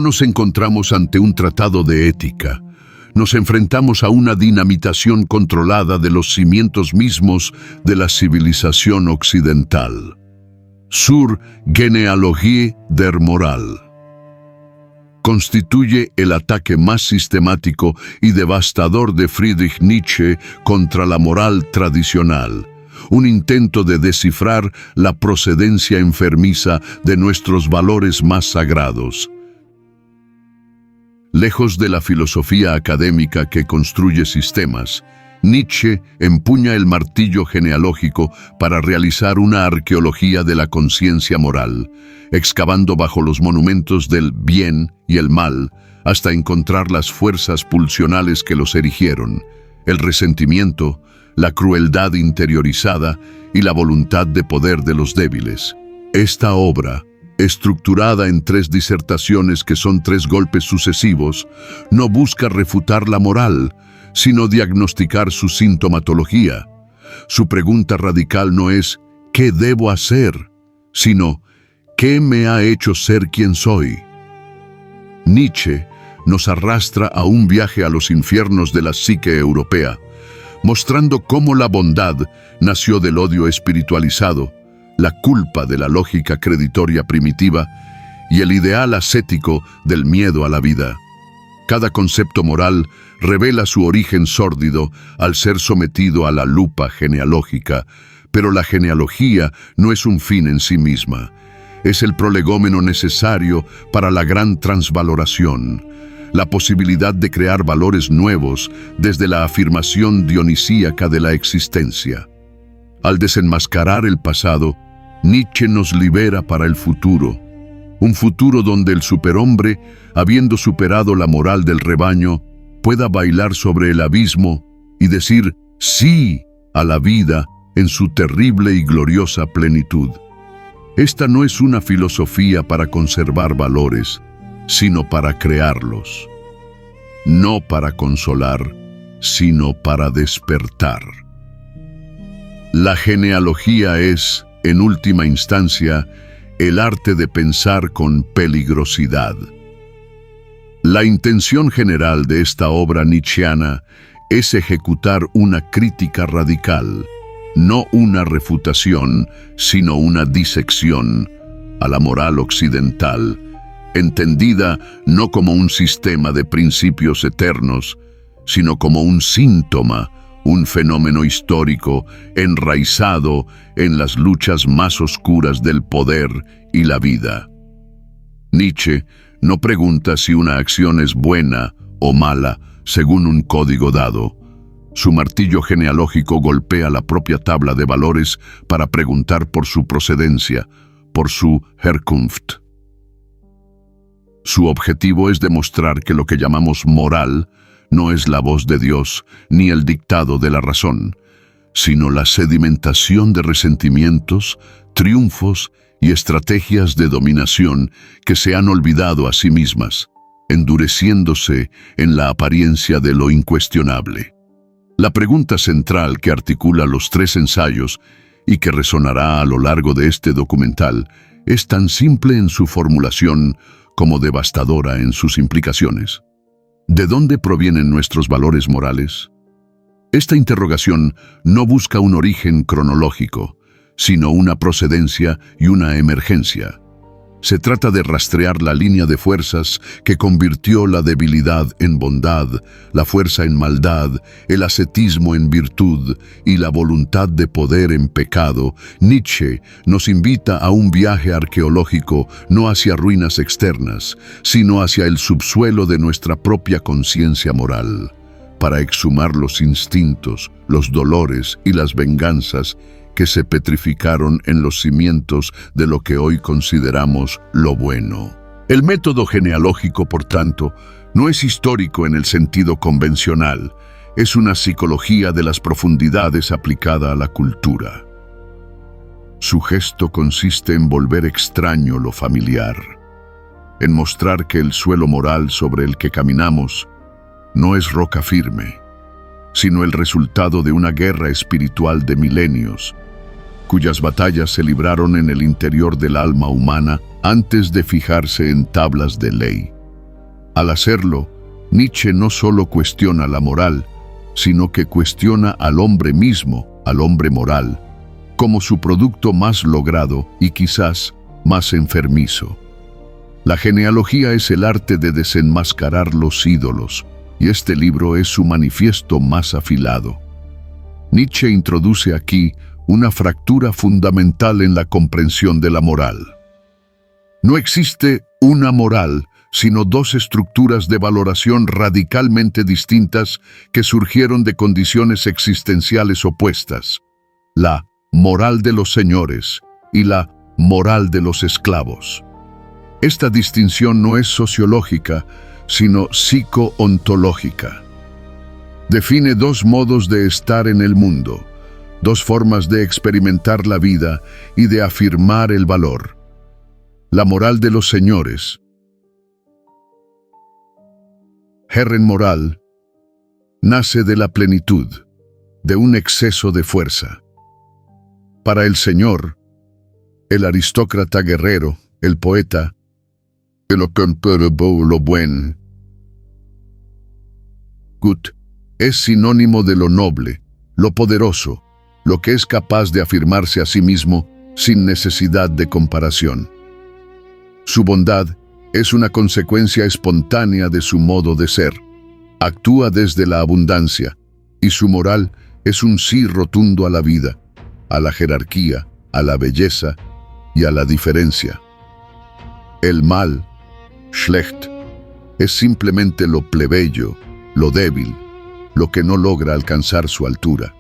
nos encontramos ante un tratado de ética. Nos enfrentamos a una dinamitación controlada de los cimientos mismos de la civilización occidental. Sur Genealogie der Moral constituye el ataque más sistemático y devastador de Friedrich Nietzsche contra la moral tradicional, un intento de descifrar la procedencia enfermiza de nuestros valores más sagrados. Lejos de la filosofía académica que construye sistemas, Nietzsche empuña el martillo genealógico para realizar una arqueología de la conciencia moral, excavando bajo los monumentos del bien y el mal hasta encontrar las fuerzas pulsionales que los erigieron, el resentimiento, la crueldad interiorizada y la voluntad de poder de los débiles. Esta obra, estructurada en 3 disertaciones que son 3 golpes sucesivos, no busca refutar la moral, sino diagnosticar su sintomatología. Su pregunta radical no es ¿qué debo hacer?, sino ¿qué me ha hecho ser quien soy? Nietzsche nos arrastra a un viaje a los infiernos de la psique europea, mostrando cómo la bondad nació del odio espiritualizado, la culpa de la lógica creditoria primitiva y el ideal ascético del miedo a la vida. Cada concepto moral revela su origen sórdido al ser sometido a la lupa genealógica, pero la genealogía no es un fin en sí misma. Es el prolegómeno necesario para la gran transvaloración, la posibilidad de crear valores nuevos desde la afirmación dionisíaca de la existencia. Al desenmascarar el pasado, Nietzsche nos libera para el futuro, un futuro donde el superhombre, habiendo superado la moral del rebaño, pueda bailar sobre el abismo y decir sí a la vida en su terrible y gloriosa plenitud. Esta no es una filosofía para conservar valores, sino para crearlos. No para consolar, sino para despertar. La genealogía es, en última instancia, el arte de pensar con peligrosidad. La intención general de esta obra nietzscheana es ejecutar una crítica radical, no una refutación, sino una disección a la moral occidental, entendida no como un sistema de principios eternos, sino como un síntoma, un fenómeno histórico enraizado en las luchas más oscuras del poder y la vida. Nietzsche no pregunta si una acción es buena o mala según un código dado. Su martillo genealógico golpea la propia tabla de valores para preguntar por su procedencia, por su Herkunft. Su objetivo es demostrar que lo que llamamos moral no es la voz de Dios ni el dictado de la razón, sino la sedimentación de resentimientos, triunfos y estrategias de dominación que se han olvidado a sí mismas, endureciéndose en la apariencia de lo incuestionable. La pregunta central que articula los 3 ensayos y que resonará a lo largo de este documental es tan simple en su formulación como devastadora en sus implicaciones. ¿De dónde provienen nuestros valores morales? Esta interrogación no busca un origen cronológico, sino una procedencia y una emergencia. Se trata de rastrear la línea de fuerzas que convirtió la debilidad en bondad, la fuerza en maldad, el ascetismo en virtud y la voluntad de poder en pecado. Nietzsche nos invita a un viaje arqueológico no hacia ruinas externas, sino hacia el subsuelo de nuestra propia conciencia moral, para exhumar los instintos, los dolores y las venganzas que se petrificaron en los cimientos de lo que hoy consideramos lo bueno. El método genealógico, por tanto, no es histórico en el sentido convencional, es una psicología de las profundidades aplicada a la cultura. Su gesto consiste en volver extraño lo familiar, en mostrar que el suelo moral sobre el que caminamos no es roca firme, sino el resultado de una guerra espiritual de milenios, cuyas batallas se libraron en el interior del alma humana antes de fijarse en tablas de ley. Al hacerlo, Nietzsche no solo cuestiona la moral, sino que cuestiona al hombre mismo, al hombre moral, como su producto más logrado y quizás más enfermizo. La genealogía es el arte de desenmascarar los ídolos, y este libro es su manifiesto más afilado. Nietzsche introduce aquí una fractura fundamental en la comprensión de la moral. No existe una moral, sino dos estructuras de valoración radicalmente distintas que surgieron de condiciones existenciales opuestas: la moral de los señores y la moral de los esclavos. Esta distinción no es sociológica, sino psico-ontológica. Define dos modos de estar en el mundo, dos formas de experimentar la vida y de afirmar el valor. La moral de los señores. Herrenmoral nace de la plenitud, de un exceso de fuerza. Para el señor, el aristócrata guerrero, el poeta, lo buen, gut, es sinónimo de lo noble, lo poderoso, lo que es capaz de afirmarse a sí mismo sin necesidad de comparación. Su bondad es una consecuencia espontánea de su modo de ser. Actúa desde la abundancia, y su moral es un sí rotundo a la vida, a la jerarquía, a la belleza y a la diferencia. El mal, schlecht, es simplemente lo plebeyo, lo débil, lo que no logra alcanzar su altura.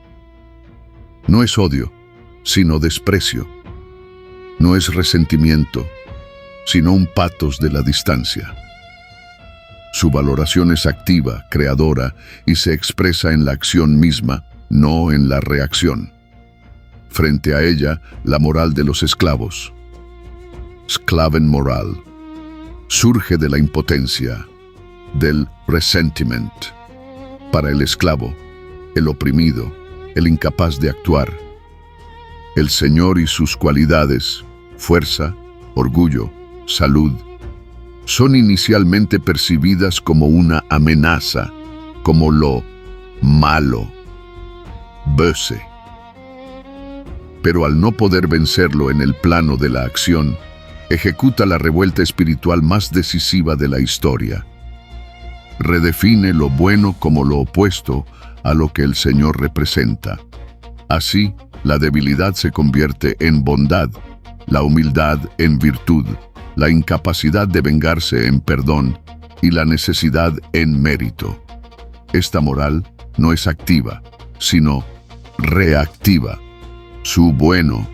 No es odio, sino desprecio. No es resentimiento, sino un pathos de la distancia. Su valoración es activa, creadora, y se expresa en la acción misma, no en la reacción. Frente a ella, la moral de los esclavos. Sklavenmoral. Surge de la impotencia, del resentiment. Para el esclavo, el oprimido, el incapaz de actuar. El señor y sus cualidades, fuerza, orgullo, salud, son inicialmente percibidas como una amenaza, como lo malo, böse. Pero al no poder vencerlo en el plano de la acción, ejecuta la revuelta espiritual más decisiva de la historia. Redefine lo bueno como lo opuesto a lo que el Señor representa. Así, la debilidad se convierte en bondad, la humildad en virtud, la incapacidad de vengarse en perdón y la necesidad en mérito. Esta moral no es activa, sino reactiva. Su bueno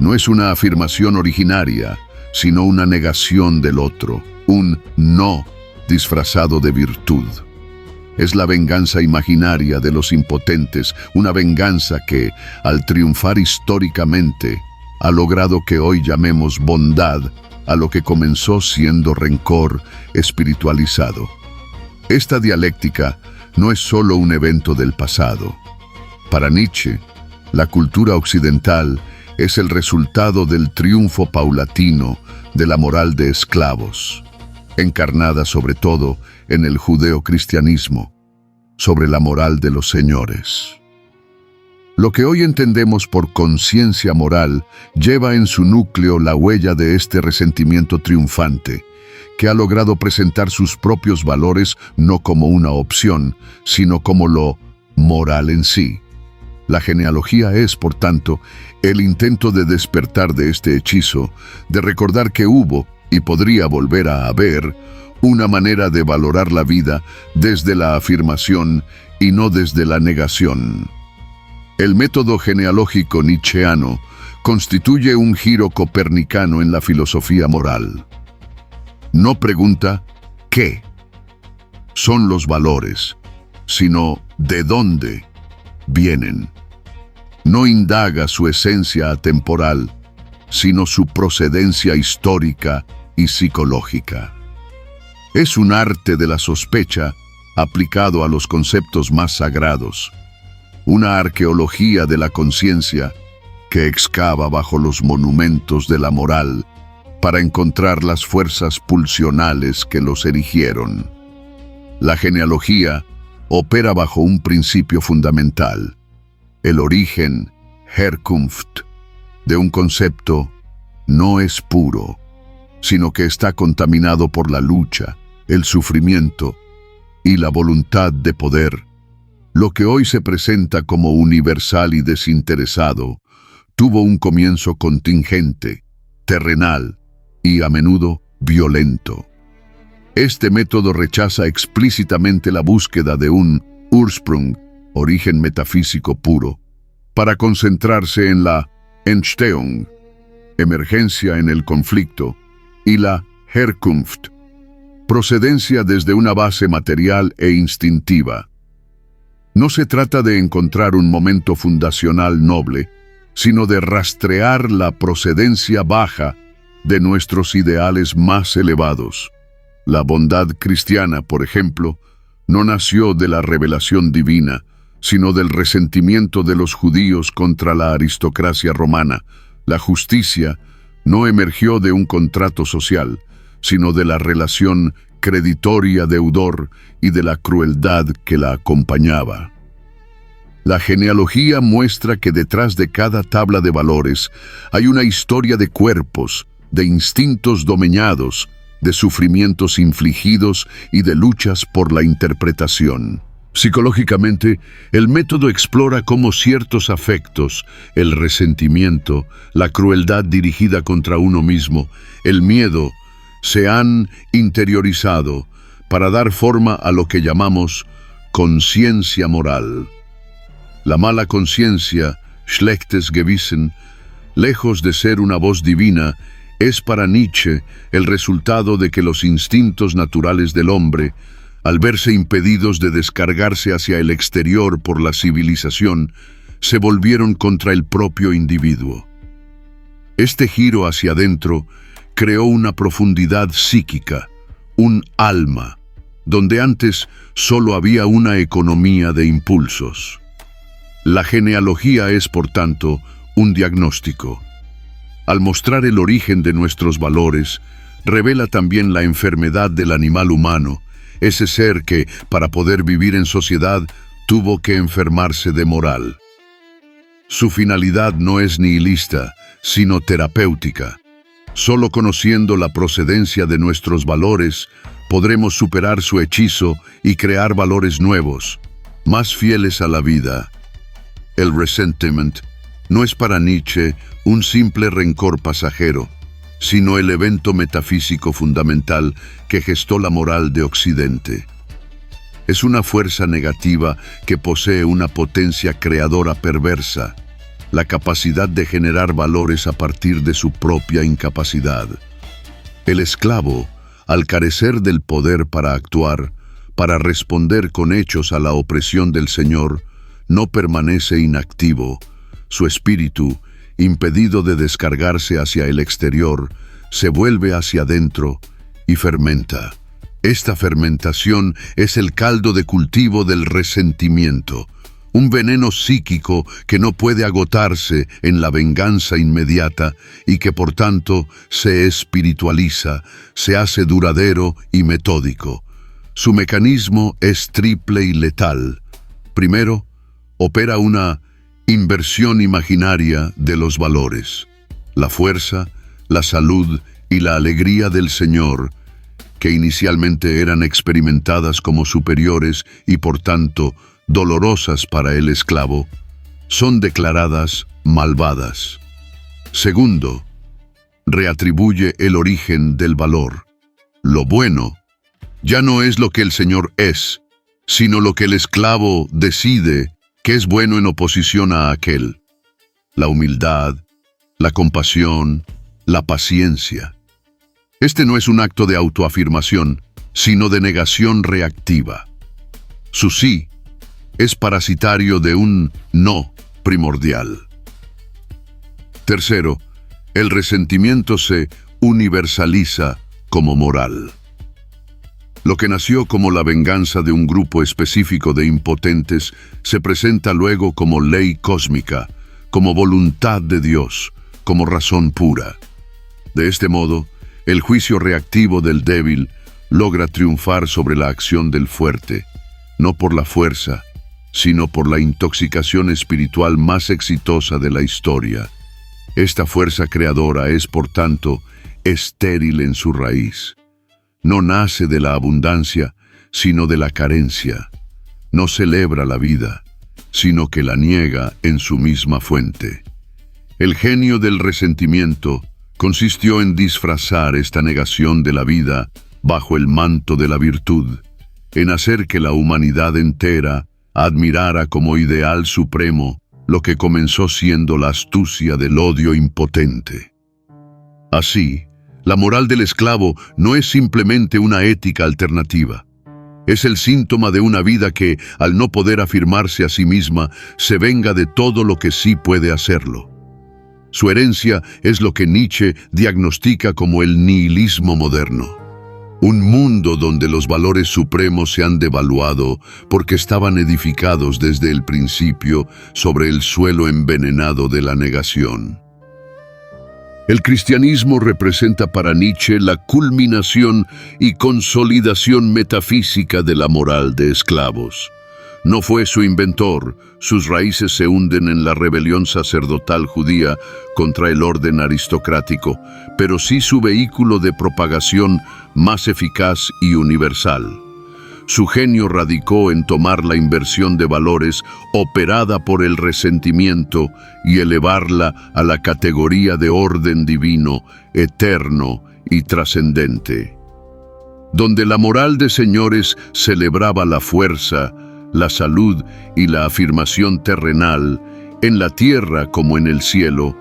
no es una afirmación originaria, sino una negación del otro, un no disfrazado de virtud. Es la venganza imaginaria de los impotentes, una venganza que, al triunfar históricamente, ha logrado que hoy llamemos bondad a lo que comenzó siendo rencor espiritualizado. Esta dialéctica no es solo un evento del pasado. Para Nietzsche, la cultura occidental es el resultado del triunfo paulatino de la moral de esclavos, encarnada sobre todo en el judeocristianismo, sobre la moral de los señores. Lo que hoy entendemos por conciencia moral lleva en su núcleo la huella de este resentimiento triunfante, que ha logrado presentar sus propios valores no como una opción, sino como lo moral en sí. La genealogía es, por tanto, el intento de despertar de este hechizo, de recordar que hubo, y podría volver a haber, una manera de valorar la vida desde la afirmación y no desde la negación. El método genealógico nietzscheano constituye un giro copernicano en la filosofía moral. No pregunta ¿qué son los valores?, sino ¿de dónde vienen? No indaga su esencia atemporal, sino su procedencia histórica y psicológica. Es un arte de la sospecha aplicado a los conceptos más sagrados, una arqueología de la conciencia que excava bajo los monumentos de la moral para encontrar las fuerzas pulsionales que los erigieron. La genealogía opera bajo un principio fundamental: el origen, Herkunft, de un concepto no es puro, sino que está contaminado por la lucha, el sufrimiento y la voluntad de poder. Lo que hoy se presenta como universal y desinteresado tuvo un comienzo contingente, terrenal y a menudo violento. Este método rechaza explícitamente la búsqueda de un Ursprung, origen metafísico puro, para concentrarse en la Entstehung, emergencia en el conflicto, y la Herkunft, procedencia desde una base material e instintiva. No se trata de encontrar un momento fundacional noble, sino de rastrear la procedencia baja de nuestros ideales más elevados. La bondad cristiana, por ejemplo, no nació de la revelación divina, sino del resentimiento de los judíos contra la aristocracia romana. La justicia no emergió de un contrato social, sino de la relación creditor-deudor y de la crueldad que la acompañaba. La genealogía muestra que detrás de cada tabla de valores hay una historia de cuerpos, de instintos domeñados, de sufrimientos infligidos y de luchas por la interpretación. Psicológicamente, el método explora cómo ciertos afectos, el resentimiento, la crueldad dirigida contra uno mismo, el miedo, se han interiorizado para dar forma a lo que llamamos conciencia moral. La mala conciencia, Schlechtes Gewissen, lejos de ser una voz divina, es para Nietzsche el resultado de que los instintos naturales del hombre, al verse impedidos de descargarse hacia el exterior por la civilización, se volvieron contra el propio individuo. Este giro hacia adentro creó una profundidad psíquica, un alma, donde antes solo había una economía de impulsos. La genealogía es, por tanto, un diagnóstico. Al mostrar el origen de nuestros valores, revela también la enfermedad del animal humano, ese ser que, para poder vivir en sociedad, tuvo que enfermarse de moral. Su finalidad no es nihilista, sino terapéutica. Solo conociendo la procedencia de nuestros valores, podremos superar su hechizo y crear valores nuevos, más fieles a la vida. El resentiment no es para Nietzsche un simple rencor pasajero, sino el evento metafísico fundamental que gestó la moral de Occidente. Es una fuerza negativa que posee una potencia creadora perversa, la capacidad de generar valores a partir de su propia incapacidad. El esclavo, al carecer del poder para actuar, para responder con hechos a la opresión del Señor, no permanece inactivo. Su espíritu, impedido de descargarse hacia el exterior, se vuelve hacia adentro y fermenta. Esta fermentación es el caldo de cultivo del resentimiento, un veneno psíquico que no puede agotarse en la venganza inmediata y que por tanto se espiritualiza, se hace duradero y metódico. Su mecanismo es triple y letal. Primero, opera una inversión imaginaria de los valores, la fuerza, la salud y la alegría del Señor, que inicialmente eran experimentadas como superiores y por tanto dolorosas para el esclavo, son declaradas malvadas. Segundo, reatribuye el origen del valor. Lo bueno ya no es lo que el Señor es, sino lo que el esclavo decide que es bueno en oposición a aquel. La humildad, la compasión, la paciencia. Este no es un acto de autoafirmación, sino de negación reactiva. Su sí es parasitario de un no primordial. Tercero, el resentimiento se universaliza como moral. Lo que nació como la venganza de un grupo específico de impotentes se presenta luego como ley cósmica, como voluntad de Dios, como razón pura. De este modo, el juicio reactivo del débil logra triunfar sobre la acción del fuerte, no por la fuerza, sino por la intoxicación espiritual más exitosa de la historia. Esta fuerza creadora es, por tanto, estéril en su raíz. No nace de la abundancia, sino de la carencia. No celebra la vida, sino que la niega en su misma fuente. El genio del resentimiento consistió en disfrazar esta negación de la vida bajo el manto de la virtud, en hacer que la humanidad entera admirara como ideal supremo lo que comenzó siendo la astucia del odio impotente. Así, la moral del esclavo no es simplemente una ética alternativa. Es el síntoma de una vida que, al no poder afirmarse a sí misma, se venga de todo lo que sí puede hacerlo. Su herencia es lo que Nietzsche diagnostica como el nihilismo moderno. Un mundo donde los valores supremos se han devaluado porque estaban edificados desde el principio sobre el suelo envenenado de la negación. El cristianismo representa para Nietzsche la culminación y consolidación metafísica de la moral de esclavos. No fue su inventor, sus raíces se hunden en la rebelión sacerdotal judía contra el orden aristocrático, pero sí su vehículo de propagación más eficaz y universal. Su genio radicó en tomar la inversión de valores operada por el resentimiento y elevarla a la categoría de orden divino, eterno y trascendente. Donde la moral de señores celebraba la fuerza, la salud y la afirmación terrenal, en la tierra como en el cielo,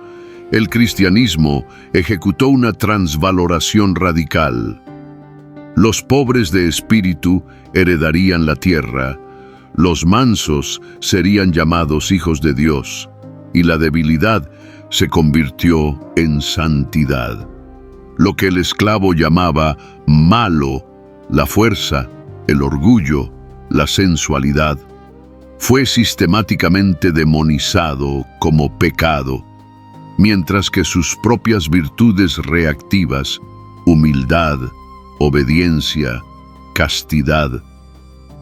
el cristianismo ejecutó una transvaloración radical. Los pobres de espíritu heredarían la tierra, los mansos serían llamados hijos de Dios, y la debilidad se convirtió en santidad. Lo que el esclavo llamaba malo, la fuerza, el orgullo, la sensualidad, fue sistemáticamente demonizado como pecado, mientras que sus propias virtudes reactivas, humildad, obediencia, castidad,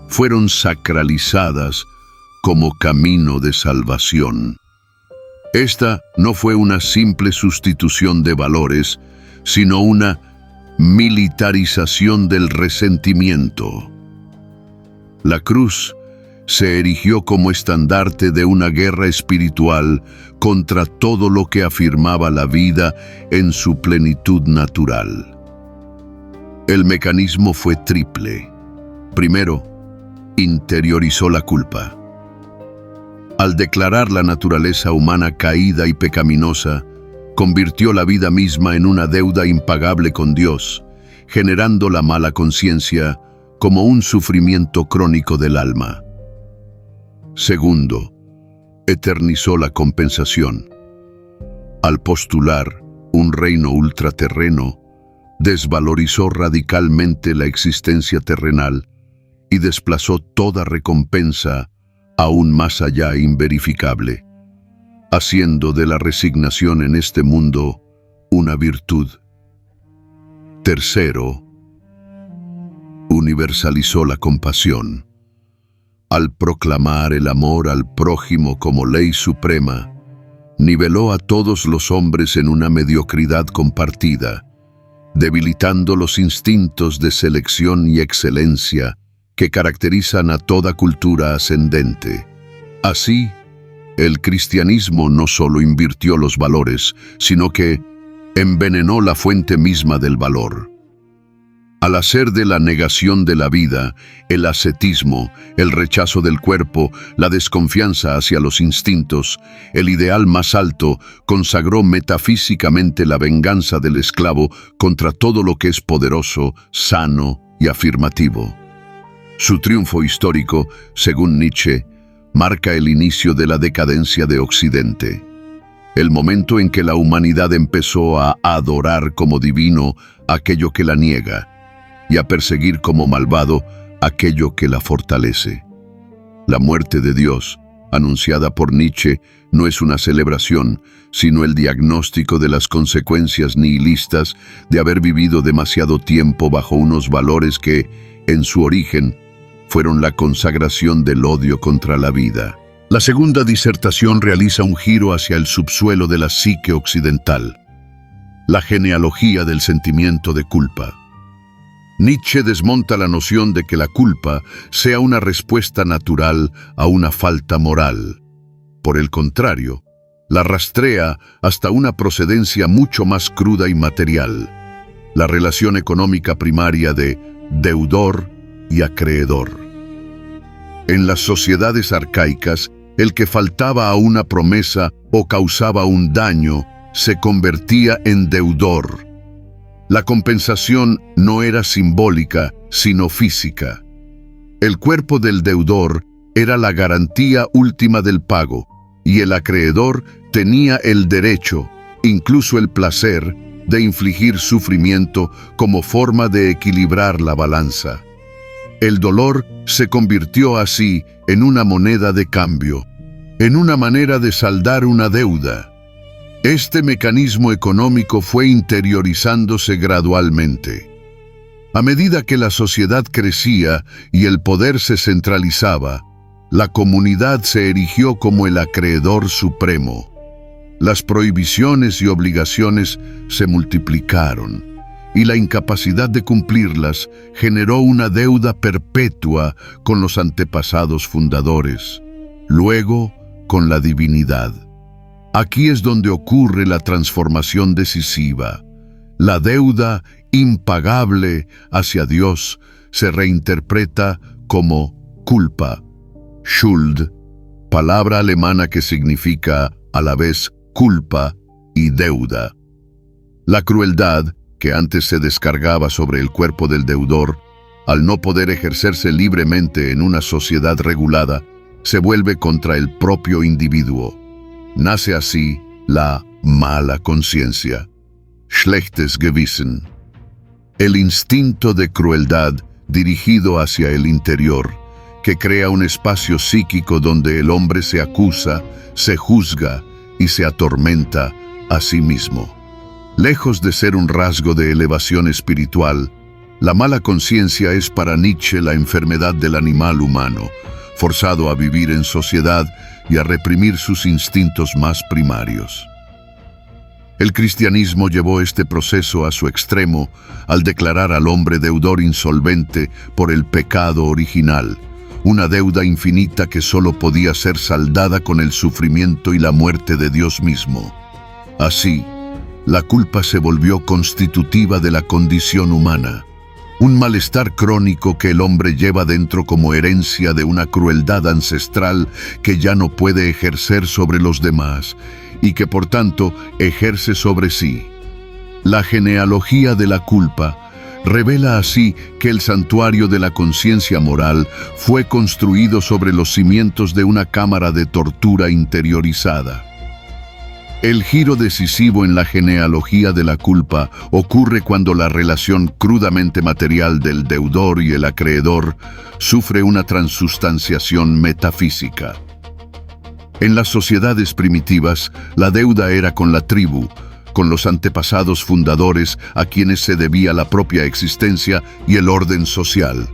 fueron sacralizadas como camino de salvación. Esta no fue una simple sustitución de valores, sino una militarización del resentimiento. La cruz se erigió como estandarte de una guerra espiritual contra todo lo que afirmaba la vida en su plenitud natural. El mecanismo fue triple. Primero, interiorizó la culpa. Al declarar la naturaleza humana caída y pecaminosa, convirtió la vida misma en una deuda impagable con Dios, generando la mala conciencia como un sufrimiento crónico del alma. Segundo, eternizó la compensación. Al postular un reino ultraterreno, desvalorizó radicalmente la existencia terrenal y desplazó toda recompensa aún más allá inverificable, haciendo de la resignación en este mundo una virtud. Tercero, universalizó la compasión. Al proclamar el amor al prójimo como ley suprema, niveló a todos los hombres en una mediocridad compartida, debilitando los instintos de selección y excelencia que caracterizan a toda cultura ascendente. Así, el cristianismo no solo invirtió los valores, sino que envenenó la fuente misma del valor. Al hacer de la negación de la vida, el ascetismo, el rechazo del cuerpo, la desconfianza hacia los instintos, el ideal más alto, consagró metafísicamente la venganza del esclavo contra todo lo que es poderoso, sano y afirmativo. Su triunfo histórico, según Nietzsche, marca el inicio de la decadencia de Occidente. El momento en que la humanidad empezó a adorar como divino aquello que la niega, y a perseguir como malvado aquello que la fortalece. La muerte de Dios anunciada por Nietzsche, no es una celebración, sino el diagnóstico de las consecuencias nihilistas de haber vivido demasiado tiempo bajo unos valores que, en su origen, fueron la consagración del odio contra la vida. La segunda disertación realiza un giro hacia el subsuelo de la psique occidental, la genealogía del sentimiento de culpa. Nietzsche desmonta la noción de que la culpa sea una respuesta natural a una falta moral. Por el contrario, la rastrea hasta una procedencia mucho más cruda y material, la relación económica primaria de deudor y acreedor. En las sociedades arcaicas, el que faltaba a una promesa o causaba un daño se convertía en deudor. La compensación no era simbólica, sino física. El cuerpo del deudor era la garantía última del pago, y el acreedor tenía el derecho, incluso el placer, de infligir sufrimiento como forma de equilibrar la balanza. El dolor se convirtió así en una moneda de cambio, en una manera de saldar una deuda. Este mecanismo económico fue interiorizándose gradualmente. A medida que la sociedad crecía y el poder se centralizaba, la comunidad se erigió como el acreedor supremo. Las prohibiciones y obligaciones se multiplicaron, y la incapacidad de cumplirlas generó una deuda perpetua con los antepasados fundadores, luego con la divinidad. Aquí es donde ocurre la transformación decisiva. La deuda impagable hacia Dios se reinterpreta como culpa, Schuld, palabra alemana que significa a la vez culpa y deuda. La crueldad, que antes se descargaba sobre el cuerpo del deudor, al no poder ejercerse libremente en una sociedad regulada, se vuelve contra el propio individuo. Nace así la mala conciencia, Schlechtes Gewissen. El instinto de crueldad dirigido hacia el interior, que crea un espacio psíquico donde el hombre se acusa, se juzga y se atormenta a sí mismo. Lejos de ser un rasgo de elevación espiritual, la mala conciencia es para Nietzsche la enfermedad del animal humano, forzado a vivir en sociedad y a reprimir sus instintos más primarios. El cristianismo llevó este proceso a su extremo al declarar al hombre deudor insolvente por el pecado original, una deuda infinita que solo podía ser saldada con el sufrimiento y la muerte de Dios mismo. Así, la culpa se volvió constitutiva de la condición humana, un malestar crónico que el hombre lleva dentro como herencia de una crueldad ancestral que ya no puede ejercer sobre los demás y que por tanto ejerce sobre sí. La genealogía de la culpa revela así que el santuario de la conciencia moral fue construido sobre los cimientos de una cámara de tortura interiorizada. El giro decisivo en la genealogía de la culpa ocurre cuando la relación crudamente material del deudor y el acreedor sufre una transustanciación metafísica. En las sociedades primitivas, la deuda era con la tribu, con los antepasados fundadores a quienes se debía la propia existencia y el orden social.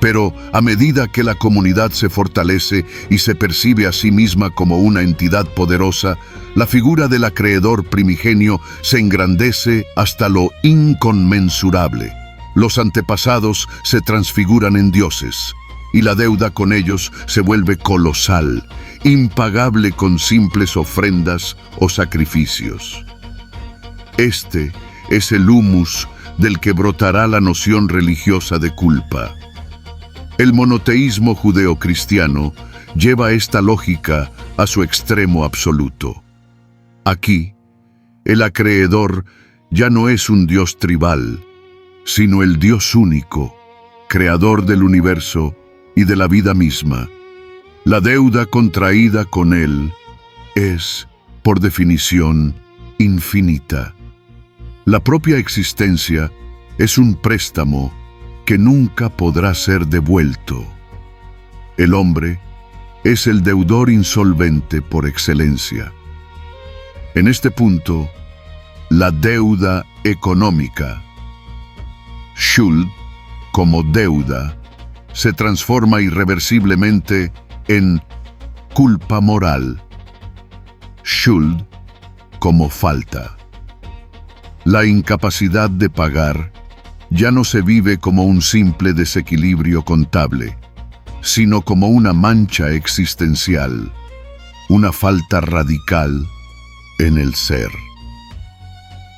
Pero a medida que la comunidad se fortalece y se percibe a sí misma como una entidad poderosa, la figura del acreedor primigenio se engrandece hasta lo inconmensurable. Los antepasados se transfiguran en dioses, y la deuda con ellos se vuelve colosal, impagable con simples ofrendas o sacrificios. Este es el humus del que brotará la noción religiosa de culpa. El monoteísmo judeocristiano lleva esta lógica a su extremo absoluto. Aquí, el acreedor ya no es un Dios tribal, sino el Dios único, creador del universo y de la vida misma. La deuda contraída con él es, por definición, infinita. La propia existencia es un préstamo que nunca podrá ser devuelto. El hombre, es el deudor insolvente por excelencia. En este punto, la deuda económica, Schuld, como deuda, se transforma irreversiblemente en culpa moral, Schuld, como falta. La incapacidad de pagar ya no se vive como un simple desequilibrio contable, sino como una mancha existencial, una falta radical en el ser.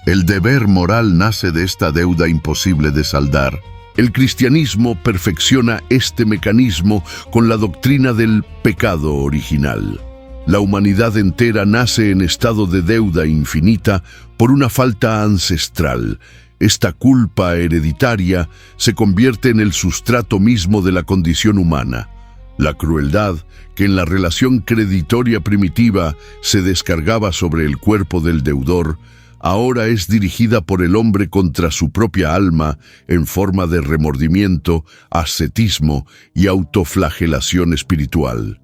El deber moral nace de esta deuda imposible de saldar. El cristianismo perfecciona este mecanismo con la doctrina del pecado original. La humanidad entera nace en estado de deuda infinita por una falta ancestral. Esta culpa hereditaria se convierte en el sustrato mismo de la condición humana. La crueldad, que en la relación creditoria primitiva se descargaba sobre el cuerpo del deudor, ahora es dirigida por el hombre contra su propia alma en forma de remordimiento, ascetismo y autoflagelación espiritual.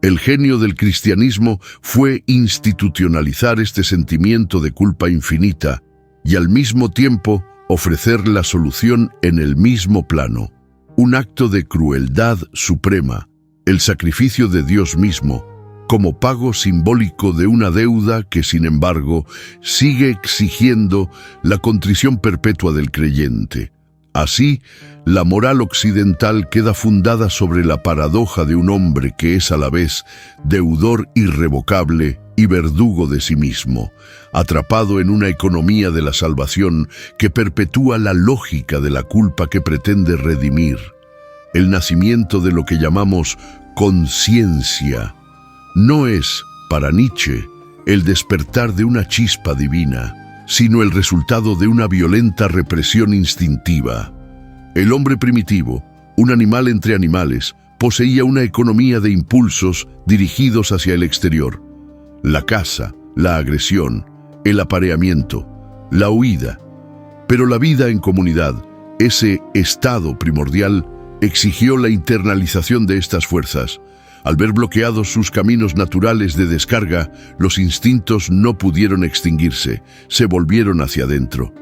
El genio del cristianismo fue institucionalizar este sentimiento de culpa infinita y al mismo tiempo ofrecer la solución en el mismo plano, un acto de crueldad suprema, el sacrificio de Dios mismo, como pago simbólico de una deuda que, sin embargo, sigue exigiendo la contrición perpetua del creyente. Así, la moral occidental queda fundada sobre la paradoja de un hombre que es a la vez deudor irrevocable y verdugo de sí mismo, atrapado en una economía de la salvación que perpetúa la lógica de la culpa que pretende redimir. El nacimiento de lo que llamamos conciencia no es, para Nietzsche, el despertar de una chispa divina, sino el resultado de una violenta represión instintiva. El hombre primitivo, un animal entre animales, poseía una economía de impulsos dirigidos hacia el exterior. La caza, la agresión, el apareamiento, la huida. Pero la vida en comunidad, ese estado primordial, exigió la internalización de estas fuerzas. Al ver bloqueados sus caminos naturales de descarga, los instintos no pudieron extinguirse, se volvieron hacia adentro.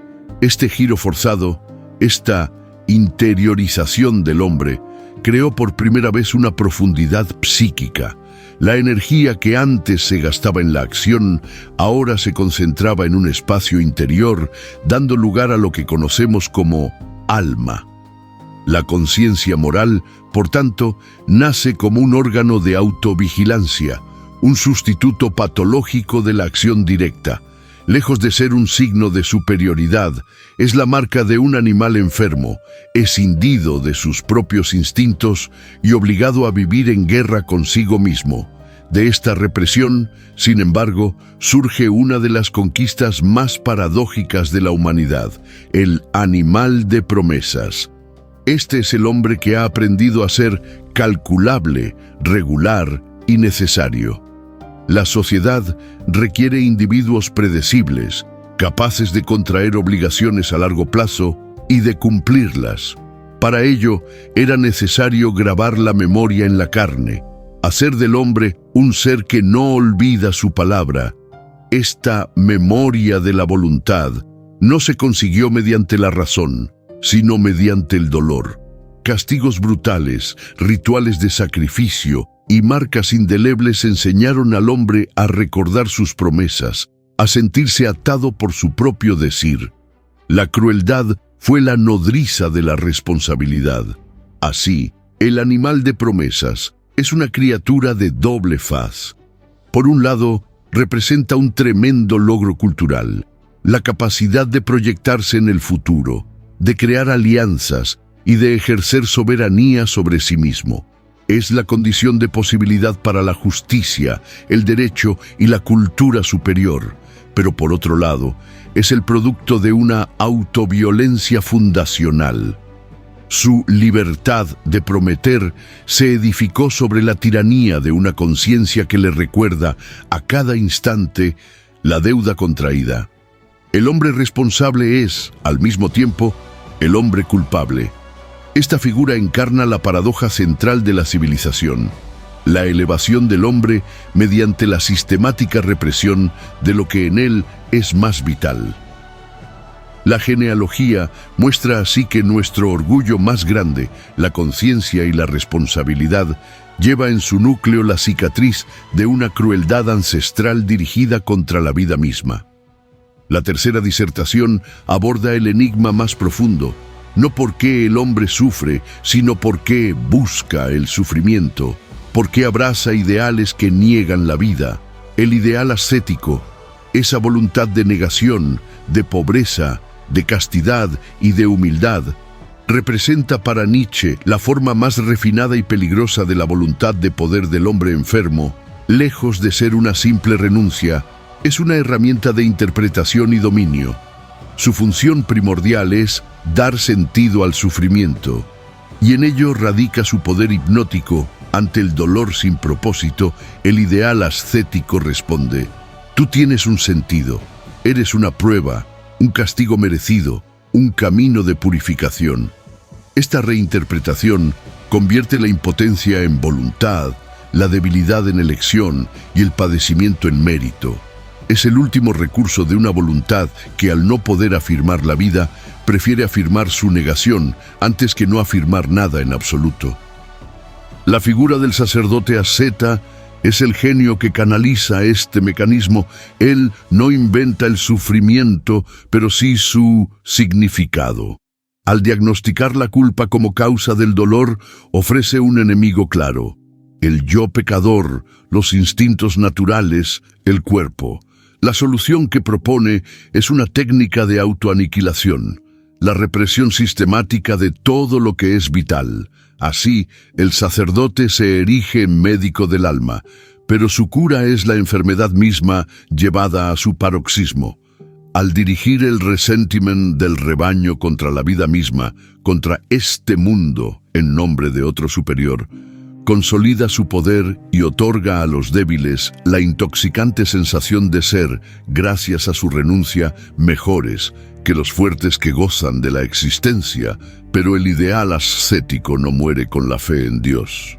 Este giro forzado, esta interiorización del hombre, creó por primera vez una profundidad psíquica. La energía que antes se gastaba en la acción, ahora se concentraba en un espacio interior, dando lugar a lo que conocemos como alma. La conciencia moral, por tanto, nace como un órgano de autovigilancia, un sustituto patológico de la acción directa. Lejos de ser un signo de superioridad, es la marca de un animal enfermo, escindido de sus propios instintos y obligado a vivir en guerra consigo mismo. De esta represión, sin embargo, surge una de las conquistas más paradójicas de la humanidad, el animal de promesas. Este es el hombre que ha aprendido a ser calculable, regular y necesario. La sociedad requiere individuos predecibles, capaces de contraer obligaciones a largo plazo y de cumplirlas. Para ello, era necesario grabar la memoria en la carne, hacer del hombre un ser que no olvida su palabra. Esta memoria de la voluntad no se consiguió mediante la razón, sino mediante el dolor. Castigos brutales, rituales de sacrificio y marcas indelebles enseñaron al hombre a recordar sus promesas, a sentirse atado por su propio decir. La crueldad fue la nodriza de la responsabilidad. Así, el animal de promesas es una criatura de doble faz. Por un lado, representa un tremendo logro cultural, la capacidad de proyectarse en el futuro, de crear alianzas y de ejercer soberanía sobre sí mismo. Es la condición de posibilidad para la justicia, el derecho y la cultura superior. Pero por otro lado, es el producto de una autoviolencia fundacional. Su libertad de prometer se edificó sobre la tiranía de una conciencia que le recuerda a cada instante la deuda contraída. El hombre responsable es, al mismo tiempo, el hombre culpable. Esta figura encarna la paradoja central de la civilización. la elevación del hombre mediante la sistemática represión de lo que en él es más vital. La genealogía muestra así que nuestro orgullo más grande, la conciencia y la responsabilidad, lleva en su núcleo la cicatriz de una crueldad ancestral dirigida contra la vida misma. La tercera disertación aborda el enigma más profundo, no por qué el hombre sufre, sino por qué busca el sufrimiento, por qué abraza ideales que niegan la vida, el ideal ascético, esa voluntad de negación, de pobreza, de castidad y de humildad, representa para Nietzsche la forma más refinada y peligrosa de la voluntad de poder del hombre enfermo. Lejos de ser una simple renuncia, es una herramienta de interpretación y dominio. Su función primordial es dar sentido al sufrimiento, y en ello radica su poder hipnótico. Ante el dolor sin propósito, el ideal ascético responde: tú tienes un sentido, eres una prueba, un castigo merecido, un camino de purificación. Esta reinterpretación convierte la impotencia en voluntad, la debilidad en elección y el padecimiento en mérito. Es el último recurso de una voluntad que, al no poder afirmar la vida, prefiere afirmar su negación antes que no afirmar nada en absoluto. La figura del sacerdote asceta es el genio que canaliza este mecanismo. Él no inventa el sufrimiento, pero sí su significado. Al diagnosticar la culpa como causa del dolor, ofrece un enemigo claro: el yo pecador, los instintos naturales, el cuerpo. La solución que propone es una técnica de autoaniquilación, la represión sistemática de todo lo que es vital. Así, el sacerdote se erige en médico del alma, pero su cura es la enfermedad misma llevada a su paroxismo. Al dirigir el resentimiento del rebaño contra la vida misma, contra este mundo en nombre de otro superior, consolida su poder y otorga a los débiles la intoxicante sensación de ser, gracias a su renuncia, mejores que los fuertes que gozan de la existencia. Pero el ideal ascético no muere con la fe en Dios.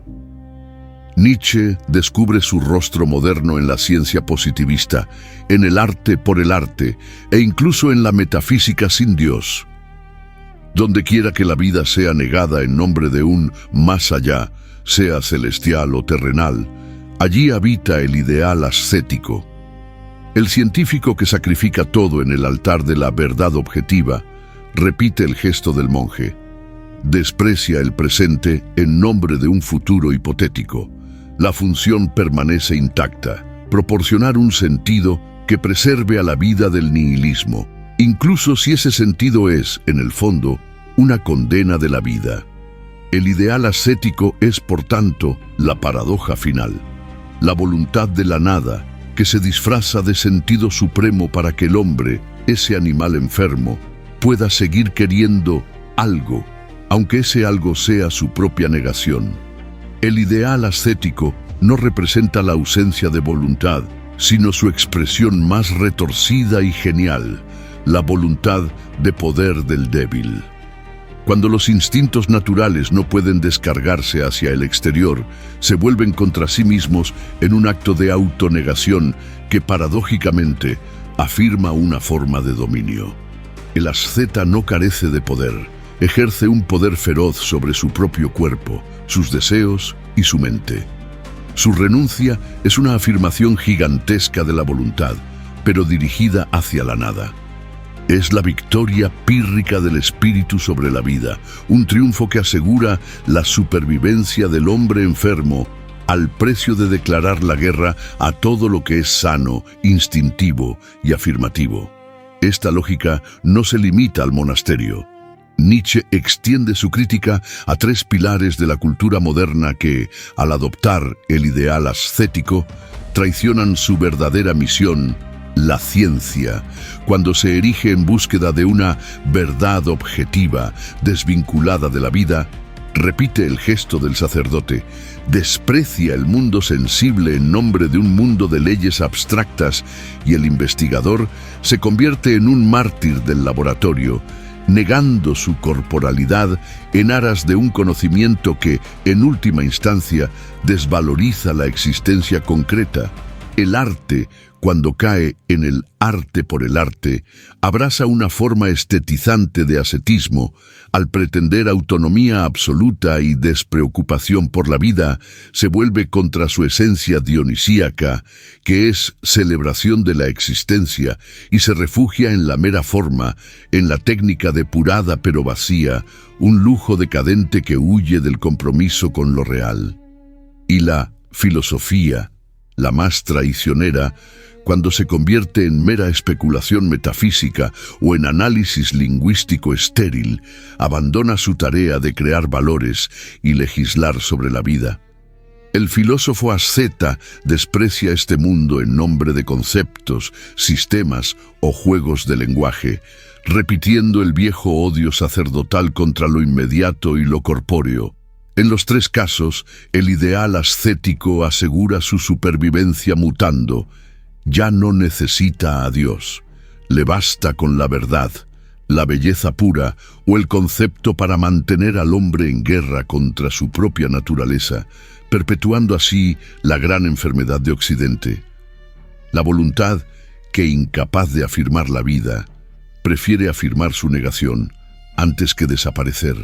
Nietzsche descubre su rostro moderno en la ciencia positivista, en el arte por el arte e incluso en la metafísica sin Dios. Donde quiera que la vida sea negada en nombre de un más allá, sea celestial o terrenal, allí habita el ideal ascético. El científico que sacrifica todo en el altar de la verdad objetiva repite el gesto del monje. Desprecia el presente en nombre de un futuro hipotético. La función permanece intacta: proporcionar un sentido que preserve a la vida del nihilismo, incluso si ese sentido es, en el fondo, una condena de la vida. El ideal ascético es, por tanto, la paradoja final, la voluntad de la nada, que se disfraza de sentido supremo para que el hombre, ese animal enfermo, pueda seguir queriendo algo, aunque ese algo sea su propia negación. El ideal ascético no representa la ausencia de voluntad, sino su expresión más retorcida y genial, la voluntad de poder del débil. Cuando los instintos naturales no pueden descargarse hacia el exterior, se vuelven contra sí mismos en un acto de autonegación que paradójicamente afirma una forma de dominio. El asceta no carece de poder, ejerce un poder feroz sobre su propio cuerpo, sus deseos y su mente. Su renuncia es una afirmación gigantesca de la voluntad, pero dirigida hacia la nada. Es la victoria pírrica del espíritu sobre la vida, un triunfo que asegura la supervivencia del hombre enfermo al precio de declarar la guerra a todo lo que es sano, instintivo y afirmativo. Esta lógica no se limita al monasterio. Nietzsche extiende su crítica a tres pilares de la cultura moderna que, al adoptar el ideal ascético, traicionan su verdadera misión: la ciencia, cuando se erige en búsqueda de una verdad objetiva, desvinculada de la vida. Repite el gesto del sacerdote: desprecia el mundo sensible en nombre de un mundo de leyes abstractas, y el investigador se convierte en un mártir del laboratorio, negando su corporalidad en aras de un conocimiento que, en última instancia, desvaloriza la existencia concreta. El arte, cuando cae en el arte por el arte, abraza una forma estetizante de ascetismo. Al pretender autonomía absoluta y despreocupación por la vida, se vuelve contra su esencia dionisíaca, que es celebración de la existencia, y se refugia en la mera forma, en la técnica depurada pero vacía, un lujo decadente que huye del compromiso con lo real. Y la filosofía, la más traicionera, cuando se convierte en mera especulación metafísica o en análisis lingüístico estéril, abandona su tarea de crear valores y legislar sobre la vida. El filósofo asceta desprecia este mundo en nombre de conceptos, sistemas o juegos de lenguaje, repitiendo el viejo odio sacerdotal contra lo inmediato y lo corpóreo. En los tres casos, el ideal ascético asegura su supervivencia mutando. Ya no necesita a Dios. Le basta con la verdad, la belleza pura o el concepto para mantener al hombre en guerra contra su propia naturaleza, perpetuando así la gran enfermedad de Occidente. La voluntad, que incapaz de afirmar la vida, prefiere afirmar su negación antes que desaparecer.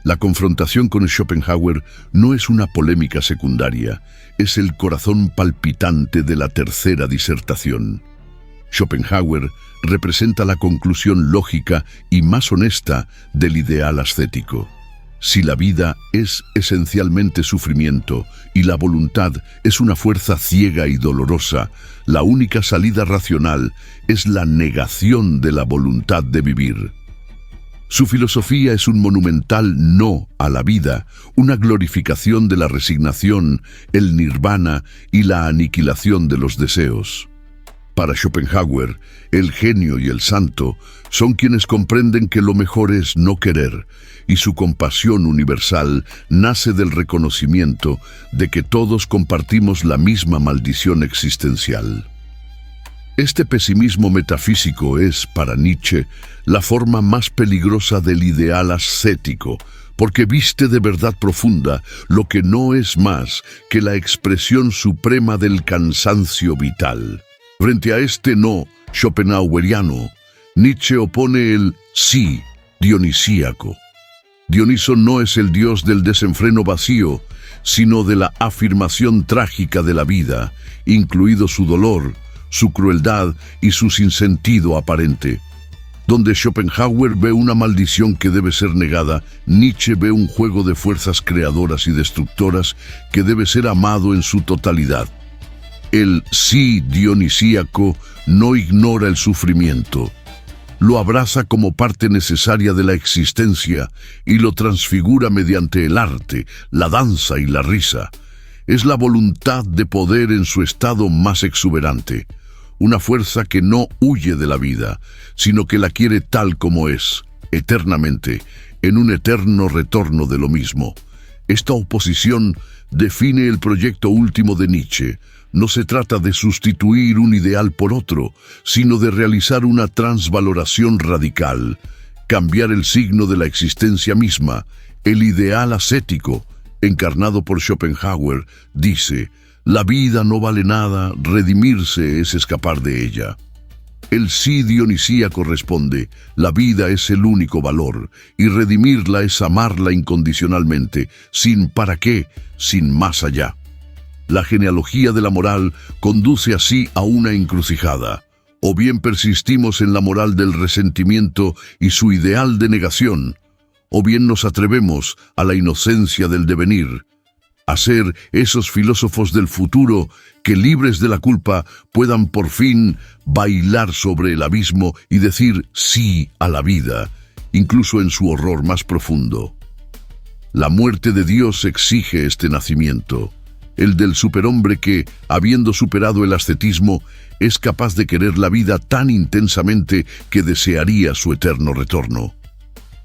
La confrontación con Schopenhauer no es una polémica secundaria, es el corazón palpitante de la tercera disertación. Schopenhauer representa la conclusión lógica y más honesta del ideal ascético. Si la vida es esencialmente sufrimiento y la voluntad es una fuerza ciega y dolorosa, la única salida racional es la negación de la voluntad de vivir. Su filosofía es un monumental no a la vida, una glorificación de la resignación, el nirvana y la aniquilación de los deseos. Para Schopenhauer, el genio y el santo son quienes comprenden que lo mejor es no querer, y su compasión universal nace del reconocimiento de que todos compartimos la misma maldición existencial. Este pesimismo metafísico es, para Nietzsche, la forma más peligrosa del ideal ascético, porque viste de verdad profunda lo que no es más que la expresión suprema del cansancio vital. Frente a este no schopenhaueriano, Nietzsche opone el sí dionisíaco. Dioniso no es el dios del desenfreno vacío, sino de la afirmación trágica de la vida, incluido su dolor, su crueldad y su sinsentido aparente. Donde Schopenhauer ve una maldición que debe ser negada, Nietzsche ve un juego de fuerzas creadoras y destructoras que debe ser amado en su totalidad. El sí dionisíaco no ignora el sufrimiento. Lo abraza como parte necesaria de la existencia y lo transfigura mediante el arte, la danza y la risa. Es la voluntad de poder en su estado más exuberante, una fuerza que no huye de la vida, sino que la quiere tal como es, eternamente, en un eterno retorno de lo mismo. Esta oposición define el proyecto último de Nietzsche. No se trata de sustituir un ideal por otro, sino de realizar una transvaloración radical, cambiar el signo de la existencia misma. El ideal ascético, encarnado por Schopenhauer, dice: la vida no vale nada, redimirse es escapar de ella. El sí dionisíaco responde: la vida es el único valor, y redimirla es amarla incondicionalmente, sin para qué, sin más allá. La genealogía de la moral conduce así a una encrucijada. O bien persistimos en la moral del resentimiento y su ideal de negación, o bien nos atrevemos a la inocencia del devenir, a ser esos filósofos del futuro que, libres de la culpa, puedan por fin bailar sobre el abismo y decir sí a la vida, incluso en su horror más profundo. La muerte de Dios exige este nacimiento, el del superhombre que, habiendo superado el ascetismo, es capaz de querer la vida tan intensamente que desearía su eterno retorno.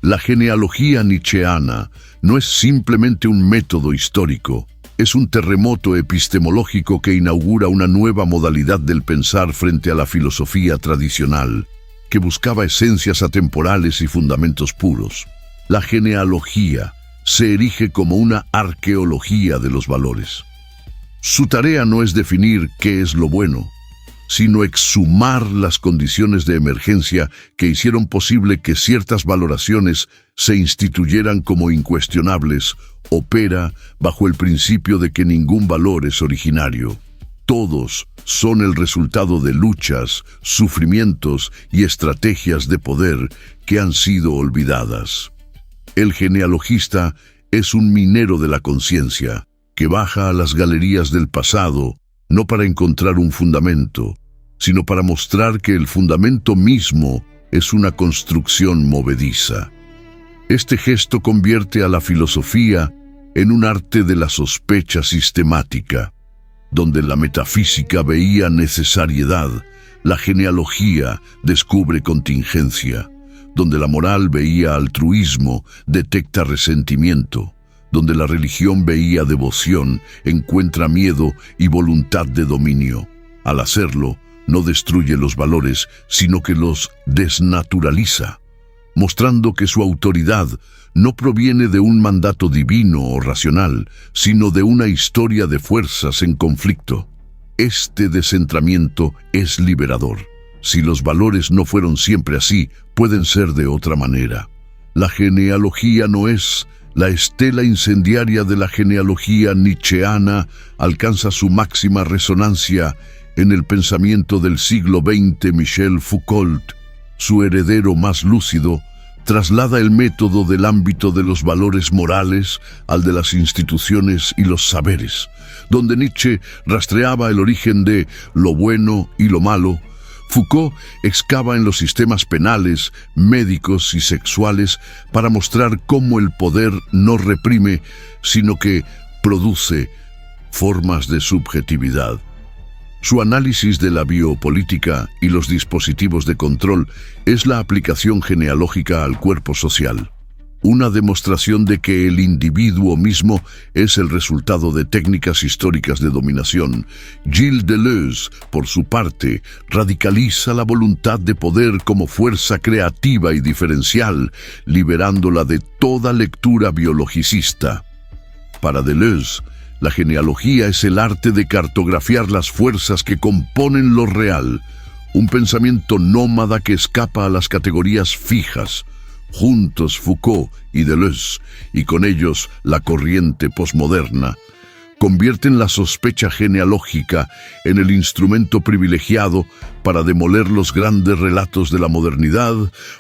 La genealogía nietzscheana no es simplemente un método histórico, es un terremoto epistemológico que inaugura una nueva modalidad del pensar frente a la filosofía tradicional. que buscaba esencias atemporales y fundamentos puros. La genealogía se erige como una arqueología de los valores. Su tarea no es definir qué es lo bueno, sino exhumar las condiciones de emergencia que hicieron posible que ciertas valoraciones se instituyeran como incuestionables. Opera bajo el principio de que ningún valor es originario. Todos son el resultado de luchas, sufrimientos y estrategias de poder que han sido olvidadas. El genealogista es un minero de la conciencia que baja a las galerías del pasado no para encontrar un fundamento, sino para mostrar que el fundamento mismo es una construcción movediza. Este gesto convierte a la filosofía en un arte de la sospecha sistemática. Donde la metafísica veía necesariedad, la genealogía descubre contingencia. Donde la moral veía altruismo, detecta resentimiento. Donde la religión veía devoción, encuentra miedo y voluntad de dominio. Al hacerlo, no destruye los valores, sino que los desnaturaliza, mostrando que su autoridad no proviene de un mandato divino o racional, sino de una historia de fuerzas en conflicto. Este descentramiento es liberador. Si los valores no fueron siempre así, pueden ser de otra manera. La genealogía no es la estela incendiaria de la genealogía nietzscheana, alcanza su máxima resonancia en el pensamiento del siglo XX Michel Foucault. Su heredero más lúcido traslada el método del ámbito de los valores morales al de las instituciones y los saberes. Donde Nietzsche rastreaba el origen de lo bueno y lo malo, Foucault excava en los sistemas penales, médicos y sexuales para mostrar cómo el poder no reprime, sino que produce formas de subjetividad. Su análisis de la biopolítica y los dispositivos de control es la aplicación genealógica al cuerpo social, una demostración de que el individuo mismo es el resultado de técnicas históricas de dominación. Gilles Deleuze, por su parte, radicaliza la voluntad de poder como fuerza creativa y diferencial, liberándola de toda lectura biologicista. Para Deleuze, la genealogía es el arte de cartografiar las fuerzas que componen lo real, un pensamiento nómada que escapa a las categorías fijas. Juntos Foucault y Deleuze, y con ellos la corriente posmoderna, convierten la sospecha genealógica en el instrumento privilegiado para demoler los grandes relatos de la modernidad,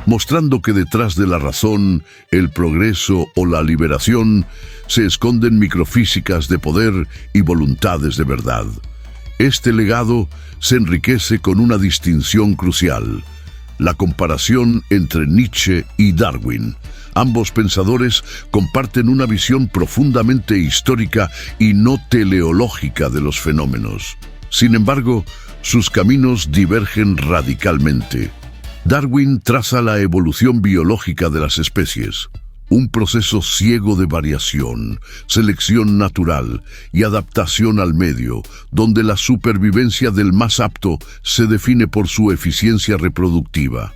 mostrando que detrás de la razón, el progreso o la liberación se esconden microfísicas de poder y voluntades de verdad. Este legado se enriquece con una distinción crucial: la comparación entre Nietzsche y Darwin. Ambos pensadores comparten una visión profundamente histórica y no teleológica de los fenómenos. Sin embargo, sus caminos divergen radicalmente. Darwin traza la evolución biológica de las especies, un proceso ciego de variación, selección natural y adaptación al medio, donde la supervivencia del más apto se define por su eficiencia reproductiva.